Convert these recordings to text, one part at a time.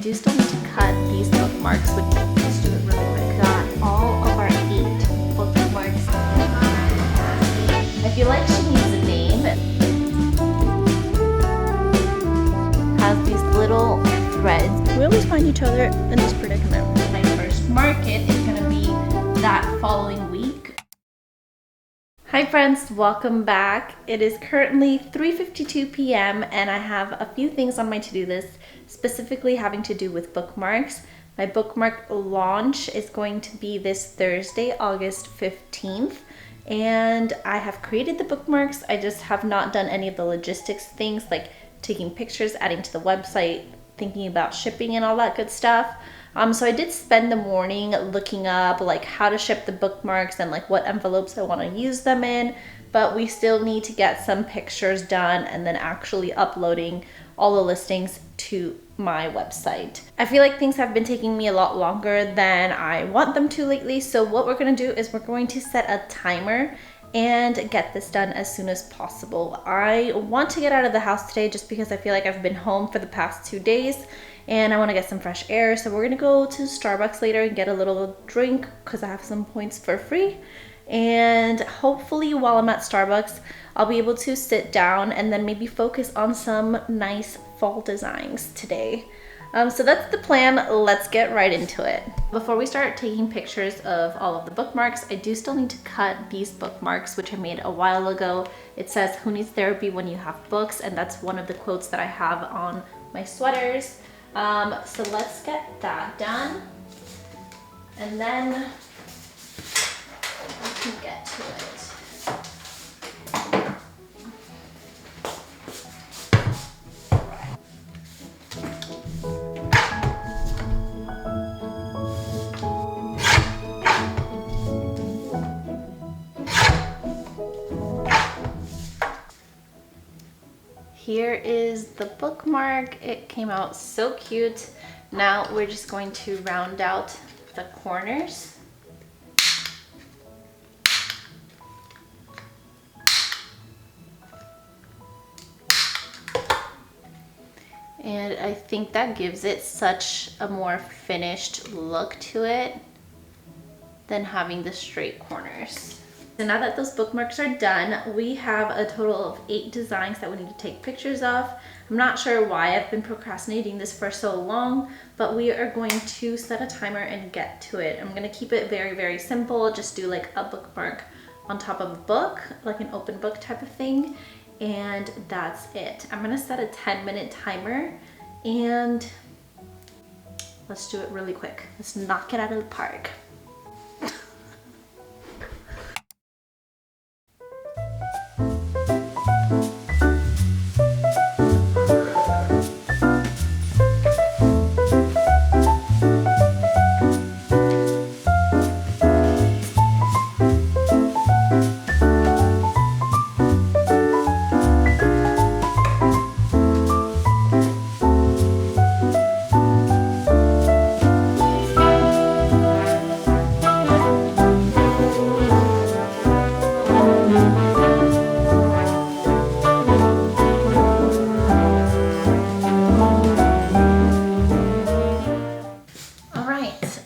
I do still need to cut these bookmarks, but let's do it really quick. Got all of our 8 bookmarks. I feel like she needs a name. Has these little threads. We always find each other in this predicament. My first market is going to be that following week. Hi friends, welcome back. It is currently 3:52 p.m. and I have a few things on my to-do list, specifically having to do with bookmarks. My bookmark launch is going to be this Thursday, August 15th, and I have created the bookmarks. I just have not done any of the logistics things like taking pictures, adding to the website, thinking about shipping and all that good stuff. So I did spend the morning looking up like how to ship the bookmarks and like what envelopes I want to use them in, but we still need to get some pictures done and then actually uploading all the listings to my website. I feel like things have been taking me a lot longer than I want them to lately, so what we're going to do is we're going to set a timer and get this done as soon as possible. I want to get out of the house today just because I feel like I've been home for the past 2 days and I want to get some fresh air. So we're gonna go to Starbucks later and get a little drink because I have some points for free. And hopefully while I'm at Starbucks, I'll be able to sit down and then maybe focus on some nice fall designs today. So that's the plan. Let's get right into it. Before we start taking pictures of all of the bookmarks, I do still need to cut these bookmarks, which I made a while ago. It says, "Who needs therapy when you have books?" And that's one of the quotes that I have on my sweaters. So let's get that done. And then we can get to it. Here is the bookmark. It came out so cute. Now we're just going to round out the corners. And I think that gives it such a more finished look to it than having the straight corners. So now that those bookmarks are done, we have a total of 8 designs that we need to take pictures of. I'm not sure why I've been procrastinating this for so long, but we are going to set a timer and get to it. I'm gonna keep it very, very simple. Just do like a bookmark on top of a book, like an open book type of thing. And that's it. I'm gonna set a 10-minute timer and let's do it really quick. Let's knock it out of the park.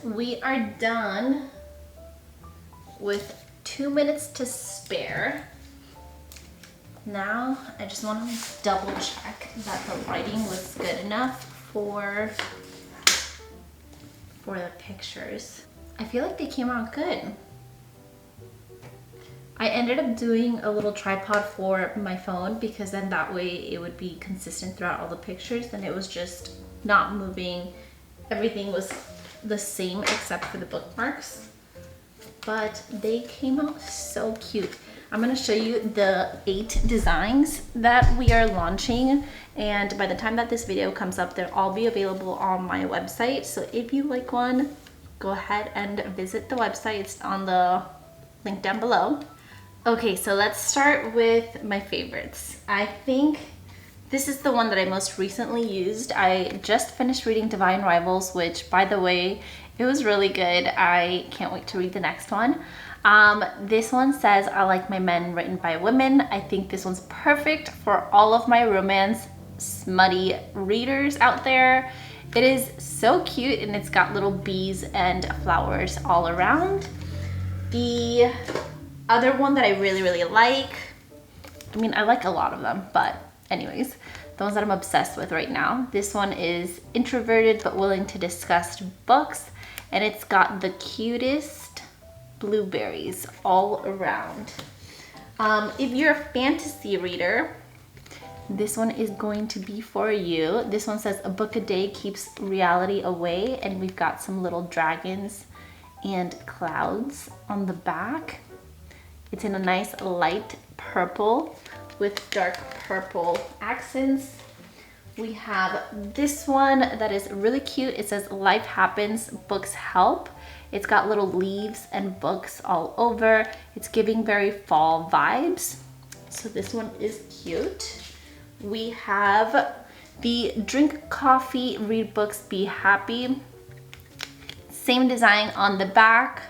We are done with 2 minutes to spare. Now I just want to double check that the lighting was good enough for the pictures. I feel like they came out good. I ended up doing a little tripod for my phone because then that way it would be consistent throughout all the pictures and it was just not moving. Everything was the same except for the bookmarks, but they came out so cute. I'm going to show you the 8 designs that we are launching, and by the time that this video comes up, they'll all be available on my website. So if you like one, go ahead and visit the website. It's on the link down below. Okay, so let's start with my favorites. I think this is the one that I most recently used. I just finished reading Divine Rivals, which, by the way, it was really good. I can't wait to read the next one. This one says, "I like my men written by women." I think this one's perfect for all of my romance smutty readers out there. It is so cute, and it's got little bees and flowers all around. The other one that I really like, I mean, I like a lot of them, but anyways, the ones that I'm obsessed with right now. This one is Introverted but Willing to Discuss Books, and it's got the cutest blueberries all around. If you're a fantasy reader, this one is going to be for you. This one says a book a day keeps reality away, and we've got some little dragons and clouds on the back. It's in a nice light purple with dark purple accents. We have this one that is really cute. It says life happens, books help. It's got little leaves and books all over. It's giving very fall vibes. So this one is cute. We have the drink coffee, read books, be happy. Same design on the back.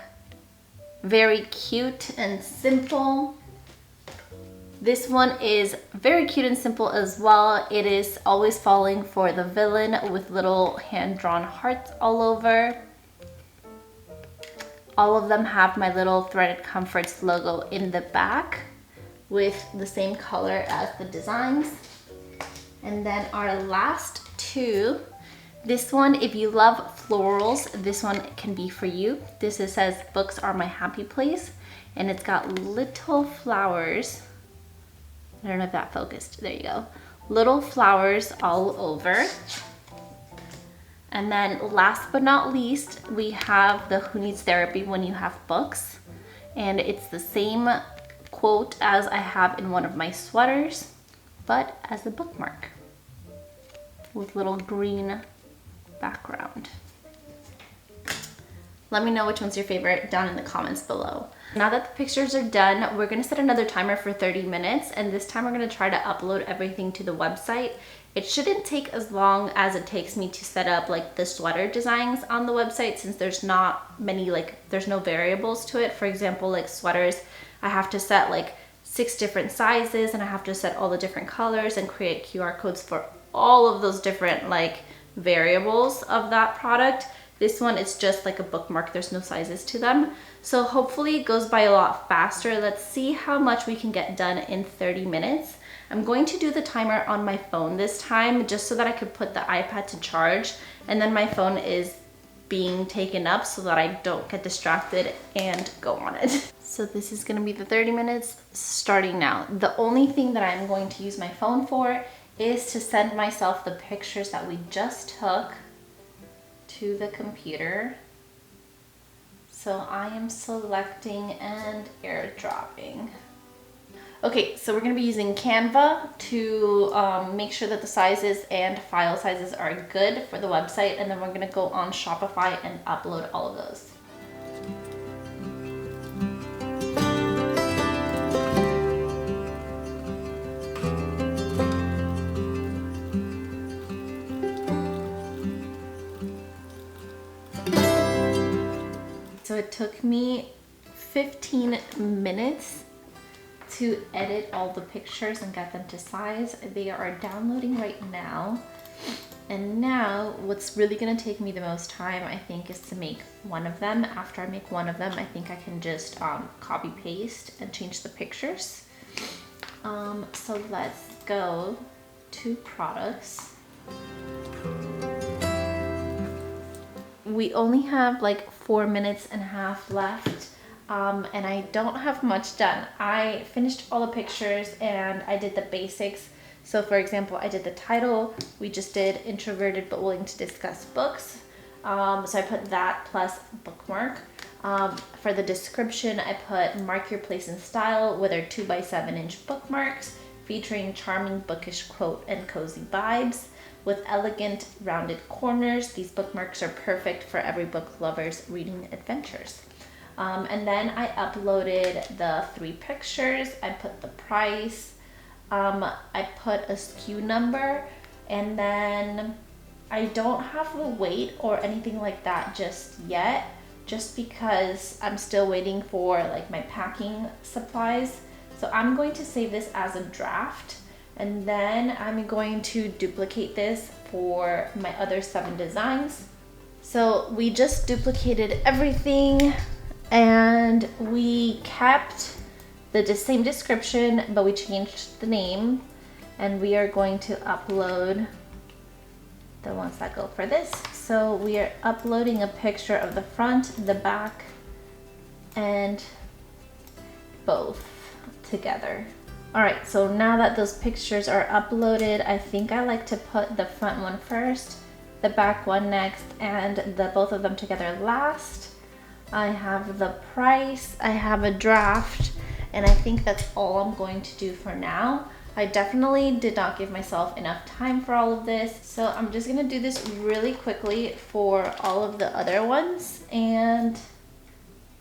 Very cute and simple. This one is very cute and simple as well. It is always falling for the villain with little hand-drawn hearts all over. All of them have my little Threaded Comforts logo in the back with the same color as the designs. And then our last two, this one, if you love florals, this one can be for you. This says books are my happy place, and it's got little flowers. I don't know if that focused. There you go. Little flowers all over. And then last but not least, we have the Who Needs Therapy When You Have Books. And it's the same quote as I have in one of my sweaters, but as a bookmark with little green background. Let me know which one's your favorite down in the comments below. Now that the pictures are done, we're gonna set another timer for 30 minutes, and this time we're gonna try to upload everything to the website. It shouldn't take as long as it takes me to set up like the sweater designs on the website, since there's not many, there's no variables to it. For example, like sweaters, I have to set like 6 different sizes, and I have to set all the different colors and create QR codes for all of those different variables of that product. This one is just like a bookmark. There's no sizes to them. So hopefully it goes by a lot faster. Let's see how much we can get done in 30 minutes. I'm going to do the timer on my phone this time, just so that I could put the iPad to charge, and then my phone is being taken up so that I don't get distracted and go on it. So this is gonna be the 30 minutes starting now. The only thing that I'm going to use my phone for is to send myself the pictures that we just took to the computer. So I am selecting and airdropping. Okay, so we're gonna be using Canva to make sure that the sizes and file sizes are good for the website, and then we're gonna go on Shopify and upload all of those. So it took me 15 minutes to edit all the pictures and get them to size. They are downloading right now. And now what's really gonna take me the most time, I think, is to make one of them. After I make one of them, I think I can just copy paste and change the pictures. So let's go to products. We only have like 4.5 minutes left, and I don't have much done. I finished all the pictures and I did the basics. So for example, I did the title. We just did Introverted but Willing to Discuss Books. So I put that plus bookmark. For the description, I put mark your place in style with our 2x7-inch bookmarks featuring charming bookish quote and cozy vibes. With elegant rounded corners, these bookmarks are perfect for every book lover's reading adventures. And then I uploaded the 3 pictures. I put the price, I put a SKU number, and then I don't have the weight or anything like that just yet, just because I'm still waiting for like my packing supplies. So I'm going to save this as a draft, and then I'm going to duplicate this for my other 7 designs. So we just duplicated everything and we kept the same description, but we changed the name, and we are going to upload the ones that go for this. So we are uploading a picture of the front, the back, and both together. All right, so now that those pictures are uploaded, I think I like to put the front one first, the back one next, and both of them together last. I have the price, I have a draft, and I think that's all I'm going to do for now. I definitely did not give myself enough time for all of this, so I'm just gonna do this really quickly for all of the other ones, and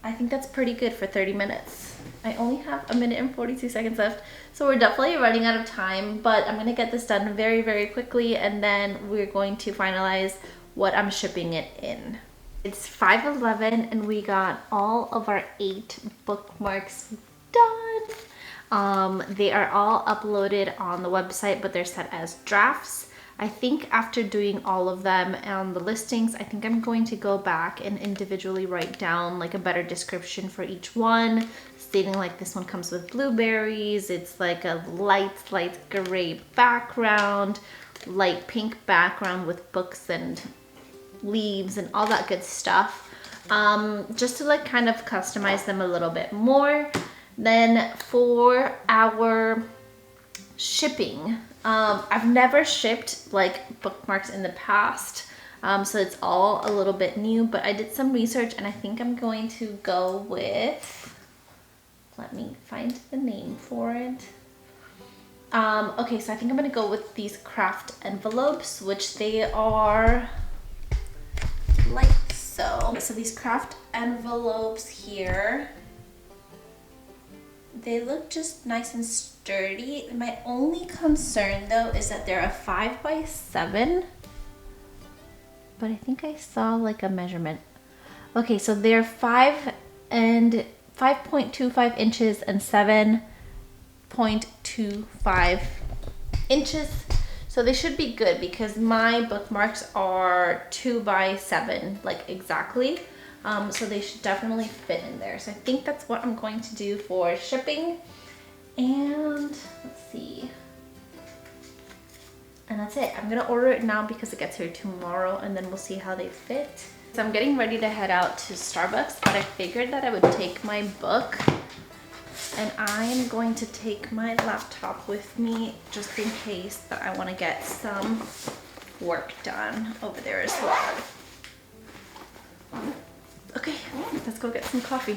I think that's pretty good for 30 minutes. I only have 1 minute and 42 seconds left, so we're definitely running out of time, but I'm gonna get this done very, very quickly, and then we're going to finalize what I'm shipping it in. It's 5:11 and we got all of our 8 bookmarks done. They are all uploaded on the website, but they're set as drafts. I think after doing all of them on the listings, I think I'm going to go back and individually write down like a better description for each one, stating like this one comes with blueberries, it's like a light gray background, light pink background with books and leaves and all that good stuff, just to like kind of customize them a little bit more. Then for our shipping, I've never shipped like bookmarks in the past, so it's all a little bit new, but I did some research and I think I'm going to go with, let me find the name for it. Okay, so I think I'm gonna go with these craft envelopes, which they are like so. So these craft envelopes here, they look just nice and sturdy. My only concern though is that they're a 5x7, but I think I saw like a measurement. Okay, so they're 5.25 inches and 7.25 inches. So they should be good because my bookmarks are 2x7, like exactly. So they should definitely fit in there. So I think that's what I'm going to do for shipping. And let's see. And that's it. I'm gonna order it now because it gets here tomorrow, and then we'll see how they fit. So I'm getting ready to head out to Starbucks, but I figured that I would take my book, and I am going to take my laptop with me just in case that I want to get some work done over there as well. Okay, let's go get some coffee.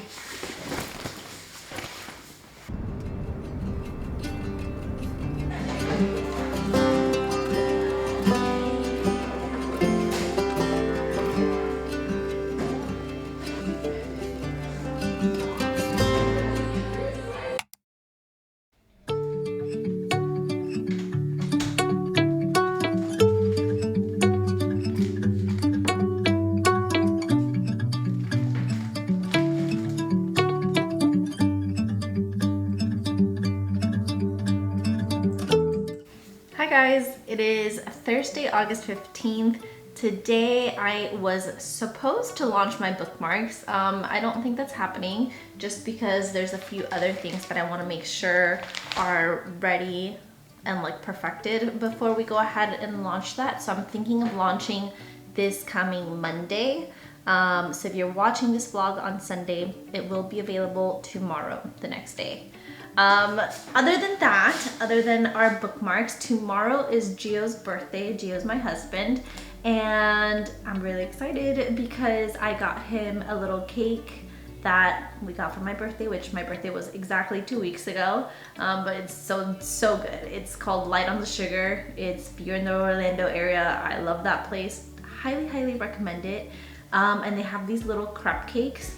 Hi guys, it is Thursday, August 15th. Today I was supposed to launch my bookmarks. I don't think that's happening just because there's a few other things that I want to make sure are ready and like perfected before we go ahead and launch that. So I'm thinking of launching this coming Monday. So if you're watching this vlog on Sunday, it will be available tomorrow, the next day. Other than that, other than our bookmarks, tomorrow is Gio's birthday. Gio's my husband, and I'm really excited because I got him a little cake that we got for my birthday, which my birthday was exactly 2 weeks ago, but it's so good. It's called Light on the Sugar. If you're in the Orlando area, I love that place. Highly recommend it. And they have these little crepe cakes.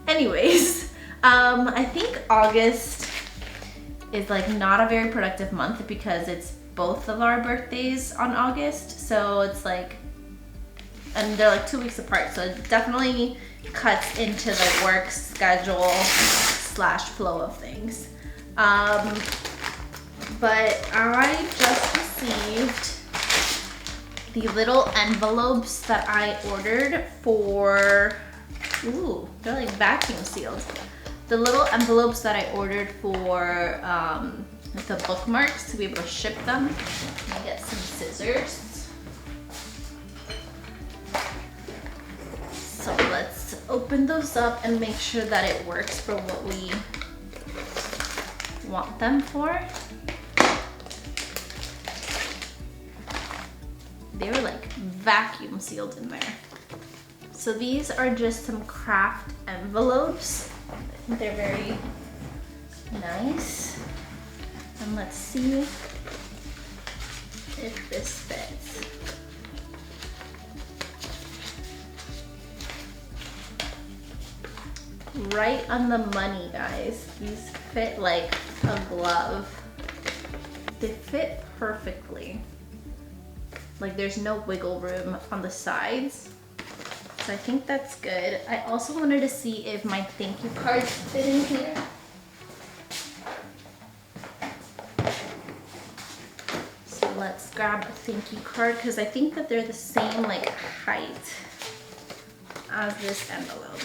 Anyways, I think August is like not a very productive month because it's both of our birthdays on August, so it's like, and they're like 2 weeks apart, so it definitely cuts into the work schedule slash flow of things. But I just received the little envelopes that I ordered for, ooh, they're like vacuum sealed. The little envelopes that I ordered for the bookmarks to be able to ship them. Let me get some scissors. So let's open those up and make sure that it works for what we want them for. They were like vacuum sealed in there. So these are just some craft envelopes. I think they're very nice. And let's see if this fits. Right on the money, guys. These fit like a glove. They fit perfectly. Like there's no wiggle room on the sides. So I think that's good. I also wanted to see if my thank you cards fit in here. So let's grab a thank you card because I think that they're the same like height as this envelope.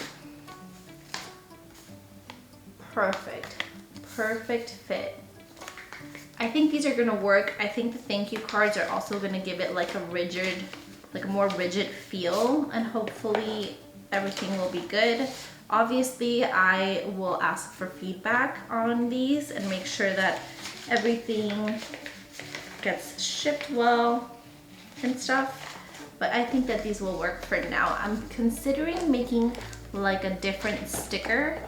Perfect, perfect fit. I think these are gonna work. I think the thank you cards are also gonna give it like a rigid, like a more rigid feel, and hopefully everything will be good. Obviously, I will ask for feedback on these and make sure that everything gets shipped well and stuff. But I think that these will work for now. I'm considering making like a different sticker.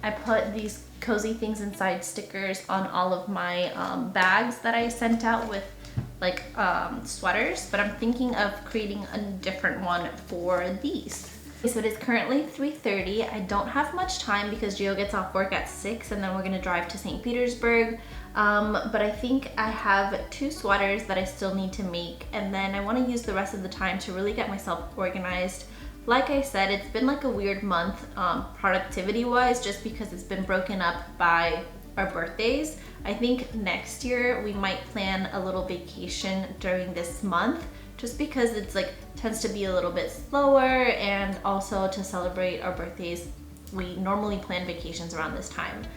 I put these cozy things inside stickers on all of my bags that I sent out with like sweaters, but I'm thinking of creating a different one for these. So it is currently 3:30. I don't have much time because Gio gets off work at 6 and then we're gonna drive to St. Petersburg. But I think I have 2 sweaters that I still need to make, and then I wanna use the rest of the time to really get myself organized. Like I said, it's been like a weird month productivity-wise, just because it's been broken up by our birthdays. I think next year we might plan a little vacation during this month, just because it's like tends to be a little bit slower, and also to celebrate our birthdays, we normally plan vacations around this time.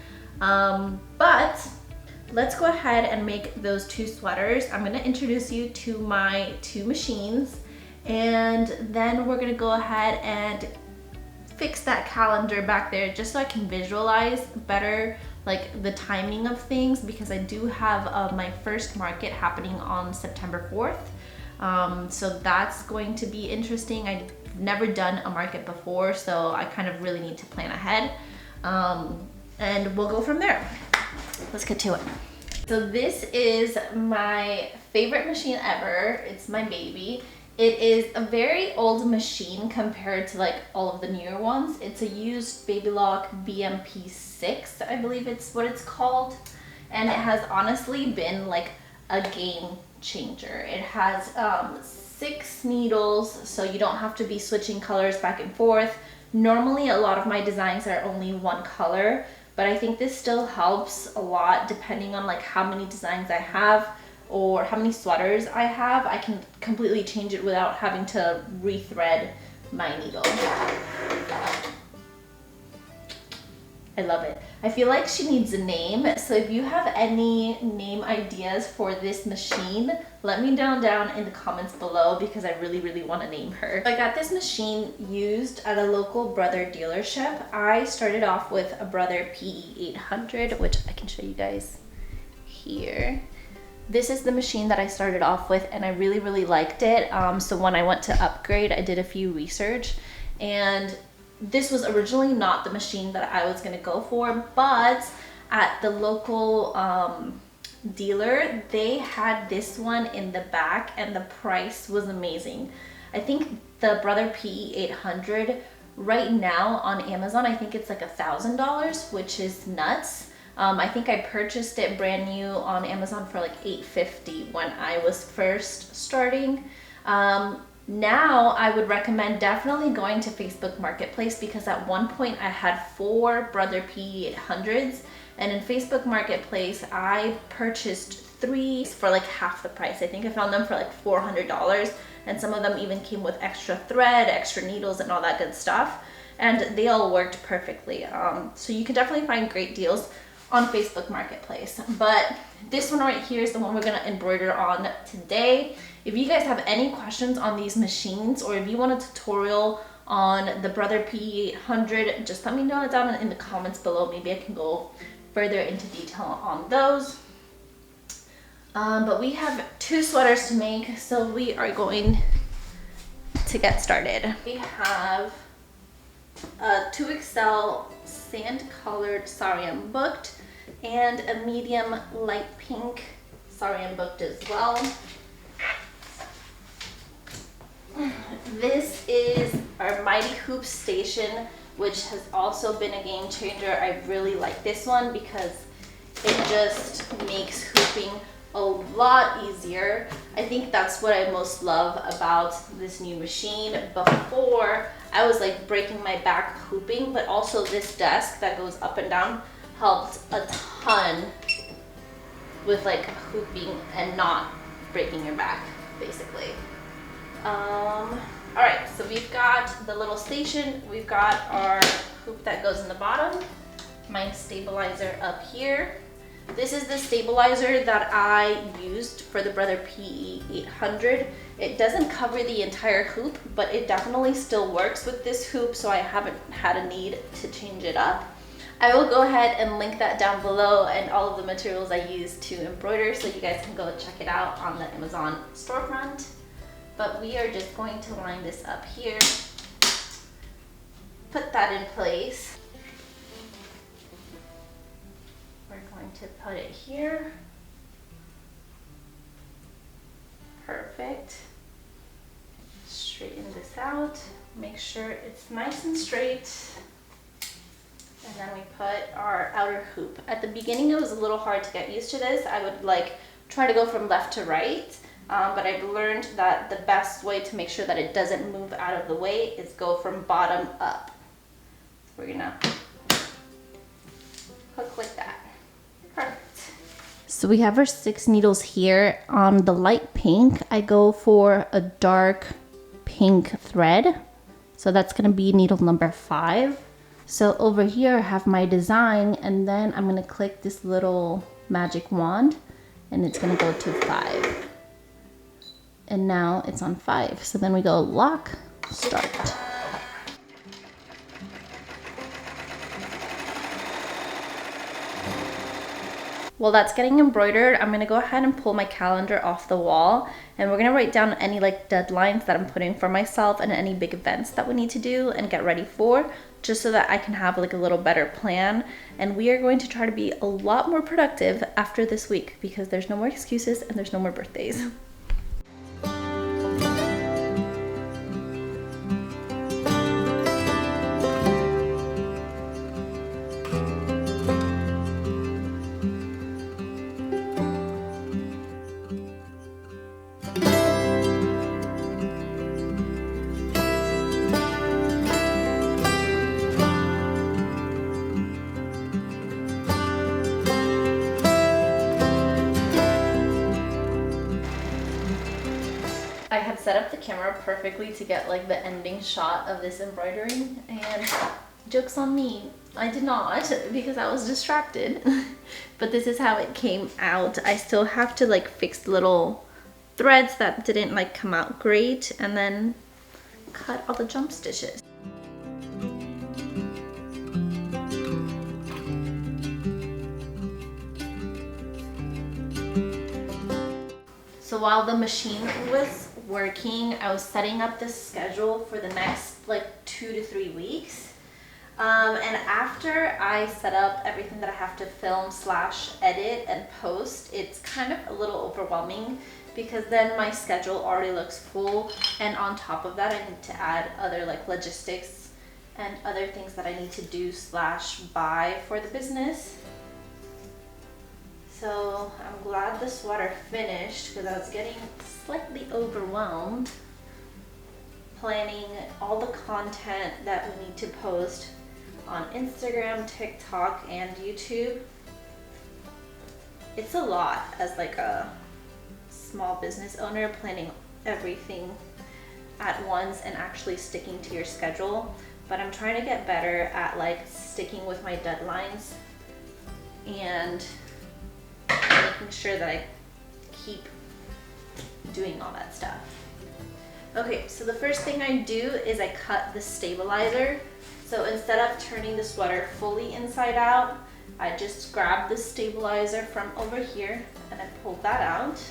But let's go ahead and make those 2 sweaters. I'm gonna introduce you to my 2 machines, and then we're gonna go ahead and fix that calendar back there just so I can visualize better like the timing of things, because I do have my first market happening on September 4th. So that's going to be interesting. I've never done a market before, so I kind of really need to plan ahead. And we'll go from there. Let's get to it. So this is my favorite machine ever. It's my baby. It is a very old machine compared to like all of the newer ones. It's a used Babylock BMP6, I believe it's what it's called. And it has honestly been like a game changer. It has 6 needles, so you don't have to be switching colors back and forth. Normally a lot of my designs are only one color, but I think this still helps a lot depending on like how many designs I have or how many sweaters I have. I can completely change it without having to rethread my needle. I love it. I feel like she needs a name, so if you have any name ideas for this machine, let me know down in the comments below, because I really want to name her. I got this machine used at a local Brother dealership. I started off with a Brother PE800, which I can show you guys here. This is the machine that I started off with, and I really liked it. So when I went to upgrade, I did a few research, and this was originally not the machine that I was gonna go for, but at the local dealer, they had this one in the back, and the price was amazing. I think the Brother PE800 right now on Amazon, I think it's like $1,000, which is nuts. I think I purchased it brand new on Amazon for like $850 when I was first starting. Now I would recommend definitely going to Facebook Marketplace, because at one point I had 4 Brother PE800s, And in Facebook Marketplace, I purchased 3 for like half the price. I think I found them for like $400, and some of them even came with extra thread, extra needles, and all that good stuff. And they all worked perfectly. So you can definitely find great deals on Facebook Marketplace. But this one right here is the one we're gonna embroider on today. If you guys have any questions on these machines, or if you want a tutorial on the Brother PE800, just let me know it down in the comments below. Maybe I can go further into detail on those. But we have 2 sweaters to make, so we are going to get started. We have a 2XL sand colored sari booked and a medium light pink sari booked as well. This is our Mighty Hoop Station, which has also been a game changer. I really like this one because it just makes hooping a lot easier. I think that's what I most love about this new machine. Before, I was like breaking my back hooping, but also this desk that goes up and down helped a ton with like hooping and not breaking your back, basically. All right, so we've got the little station, we've got our hoop that goes in the bottom, my stabilizer up here. This is the stabilizer that I used for the Brother PE800. It doesn't cover the entire hoop, but it definitely still works with this hoop, so I haven't had a need to change it up. I will go ahead and link that down below and all of the materials I used to embroider, so you guys can go check it out on the Amazon storefront. But we are just going to line this up here, put that in place. We're going to put it here. Perfect. Straighten this out, make sure it's nice and straight. And then we put our outer hoop. At the beginning it was a little hard to get used to this. I would like try to go from left to right. But I've learned that the best way to make sure that it doesn't move out of the way is go from bottom up. So we're gonna hook like that. Perfect. So we have our 6 needles here. On the light pink, I go for a dark pink thread. So that's gonna be needle number 5. So over here I have my design, and then I'm gonna click this little magic wand and it's gonna go to 5. And now it's on 5. So then we go lock, start. While that's getting embroidered, I'm gonna go ahead and pull my calendar off the wall, and we're gonna write down any like deadlines that I'm putting for myself and any big events that we need to do and get ready for, just so that I can have like a little better plan. And we are going to try to be a lot more productive after this week because there's no more excuses and there's no more birthdays. I had set up the camera perfectly to get like the ending shot of this embroidery, and joke's on me, I did not because I was distracted. But this is how it came out. I still have to like fix little threads that didn't like come out great, and then cut all the jump stitches. So while the machine was working, I was setting up the schedule for the next like 2 to 3 weeks. And after I set up everything that I have to film / edit and post, it's kind of a little overwhelming because then my schedule already looks full, and on top of that I need to add other like logistics and other things that I need to do / buy for the business. So I'm glad the sweater finished because I was getting slightly overwhelmed planning all the content that we need to post on Instagram, TikTok, and YouTube. It's a lot as like a small business owner, planning everything at once and actually sticking to your schedule. But I'm trying to get better at like sticking with my deadlines and making sure that I keep doing all that stuff. Okay, so the first thing I do is I cut the stabilizer. So instead of turning the sweater fully inside out, I just grab the stabilizer from over here and I pull that out.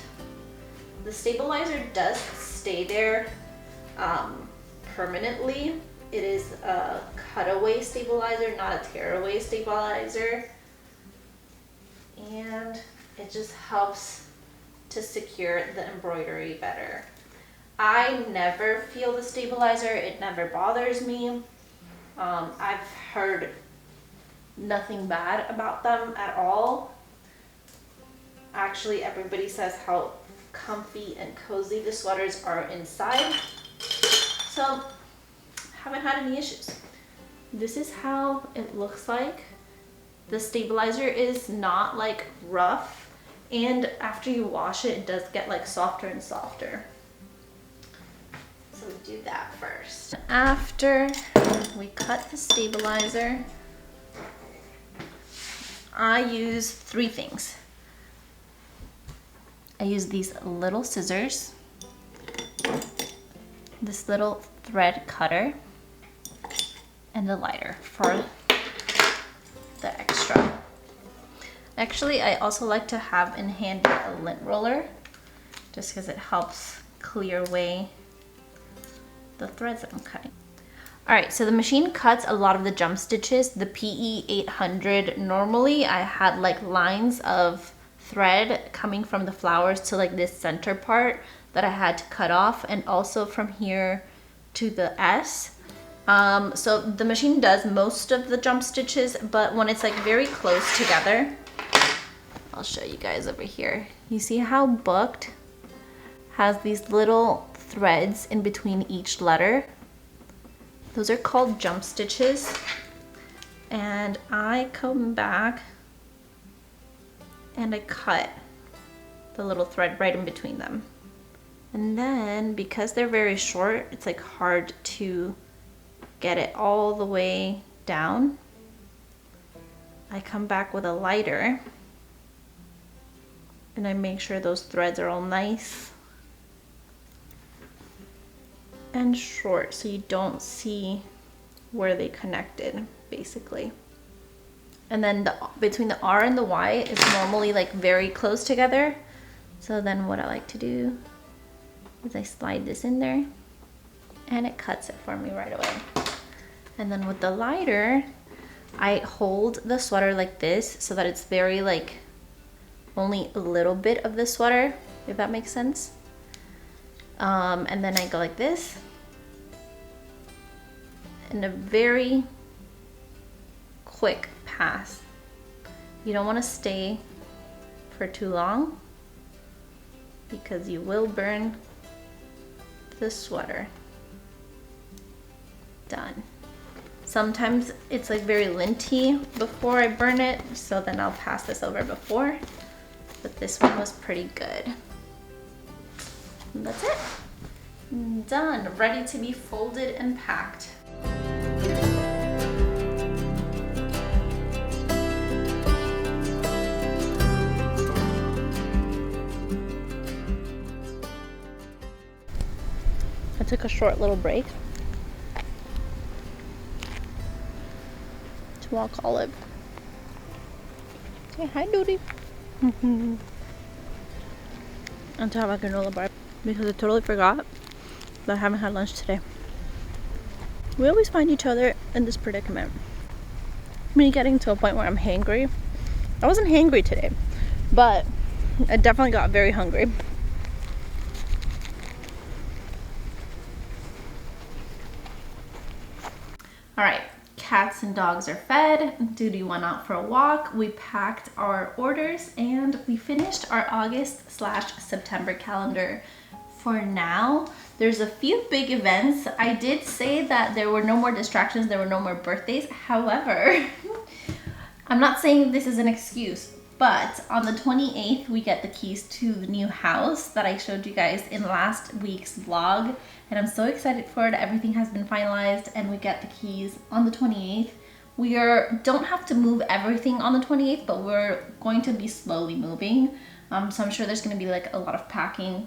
The stabilizer does stay there permanently. It is a cutaway stabilizer, not a tearaway stabilizer. And it just helps to secure the embroidery better. I never feel the stabilizer, it never bothers me. I've heard nothing bad about them at all. Actually, everybody says how comfy and cozy the sweaters are inside. So, haven't had any issues. This is how it looks like. The stabilizer is not like rough, and after you wash it, it does get like softer and softer. So we do that first. After we cut the stabilizer, I use 3 things. I use these little scissors, this little thread cutter, and the lighter for the extra. Actually, I also like to have in hand a lint roller, just because it helps clear away the threads that I'm cutting. Alright, so the machine cuts a lot of the jump stitches. The PE 800, normally I had like lines of thread coming from the flowers to like this center part that I had to cut off, and also from here to the S. So the machine does most of the jump stitches, but when it's like very close together, I'll show you guys over here. You see how booked has these little threads in between each letter? Those are called jump stitches. And I come back and I cut the little thread right in between them. And then because they're very short, it's like hard to get it all the way down. I come back with a lighter and I make sure those threads are all nice and short so you don't see where they connected, basically. And then between the R and the Y is normally like very close together. So then what I like to do is I slide this in there and it cuts it for me right away. And then with the lighter, I hold the sweater like this so that it's very like only a little bit of the sweater, if that makes sense. And then I go like this in a very quick pass. You don't want to stay for too long because you will burn the sweater. Done. Sometimes it's like very linty before I burn it, so then I'll pass this over before, but this one was pretty good. And that's it. Done, ready to be folded and packed. I took a short little break to walk Olive. Say hi, Doody. And to have a granola bar because I totally forgot that I haven't had lunch today. We always find each other in this predicament. Me getting to a point where I'm hangry. I wasn't hangry today, but I definitely got very hungry. All right, cats and dogs are fed. Duty went out for a walk. We packed our orders and we finished our August/September calendar for now. There's a few big events. I did say that there were no more distractions, there were no more birthdays. However, I'm not saying this is an excuse. But on the 28th, we get the keys to the new house that I showed you guys in last week's vlog. And I'm so excited for it. Everything has been finalized and we get the keys on the 28th. We don't have to move everything on the 28th, but we're going to be slowly moving. So I'm sure there's gonna be like a lot of packing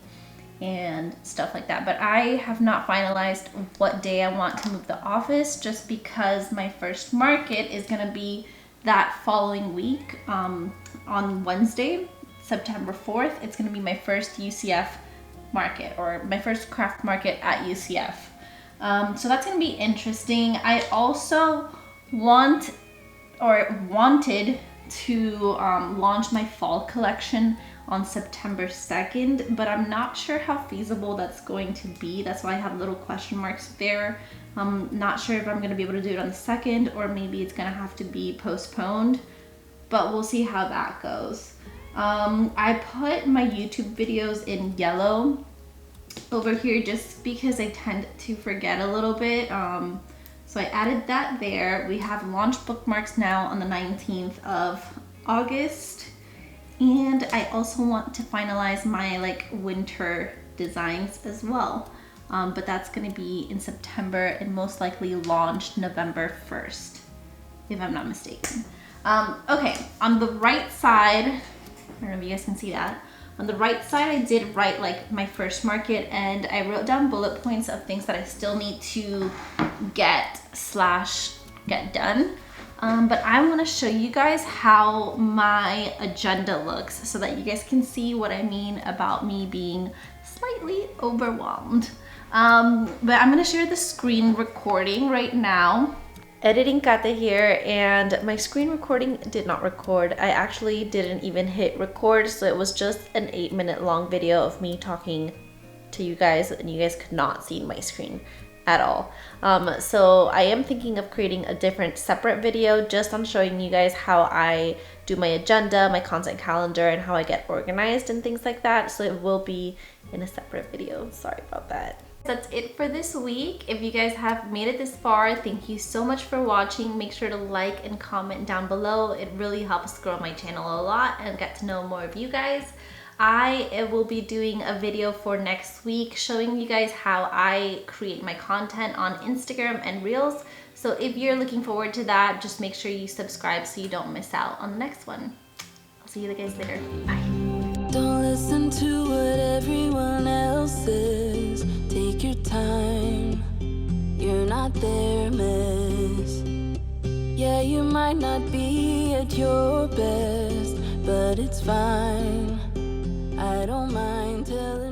and stuff like that. But I have not finalized what day I want to move the office, just because my first market is gonna be that following week on Wednesday, September 4th. It's gonna be my first UCF market, or my first craft market at UCF. So that's gonna be interesting. I also wanted to launch my fall collection on September 2nd, but I'm not sure how feasible that's going to be. That's why I have little question marks there. I'm not sure if I'm going to be able to do it on the 2nd, or maybe it's going to have to be postponed, but we'll see how that goes. I put my YouTube videos in yellow over here just because I tend to forget a little bit. So I added that there. We have launch bookmarks now on the 19th of August. And I also want to finalize my like winter designs as well. But that's gonna be in September and most likely launched November 1st, if I'm not mistaken. Okay, on the right side, I don't know if you guys can see that. On the right side, I did write like my first market, and I wrote down bullet points of things that I still need to get done. But I want to show you guys how my agenda looks so that you guys can see what I mean about me being slightly overwhelmed. But I'm going to share the screen recording right now. Editing Kate here, and my screen recording did not record. I actually didn't even hit record, so it was just an 8-minute long video of me talking to you guys, and you guys could not see my screen at all. So I am thinking of creating a different separate video just on showing you guys how I do my agenda, my content calendar, and how I get organized and things like that. So it will be in a separate video. Sorry about that. That's it for this week. If you guys have made it this far, thank you so much for watching. Make sure to like and comment down below. It really helps grow my channel a lot and get to know more of you guys. I will be doing a video for next week showing you guys how I create my content on Instagram and Reels. So if you're looking forward to that, just make sure you subscribe so you don't miss out on the next one. I'll see you guys later. Bye. Don't listen to what everyone else says. Take your time. You're not their mess. Yeah, you might not be at your best, but it's fine. I don't mind telling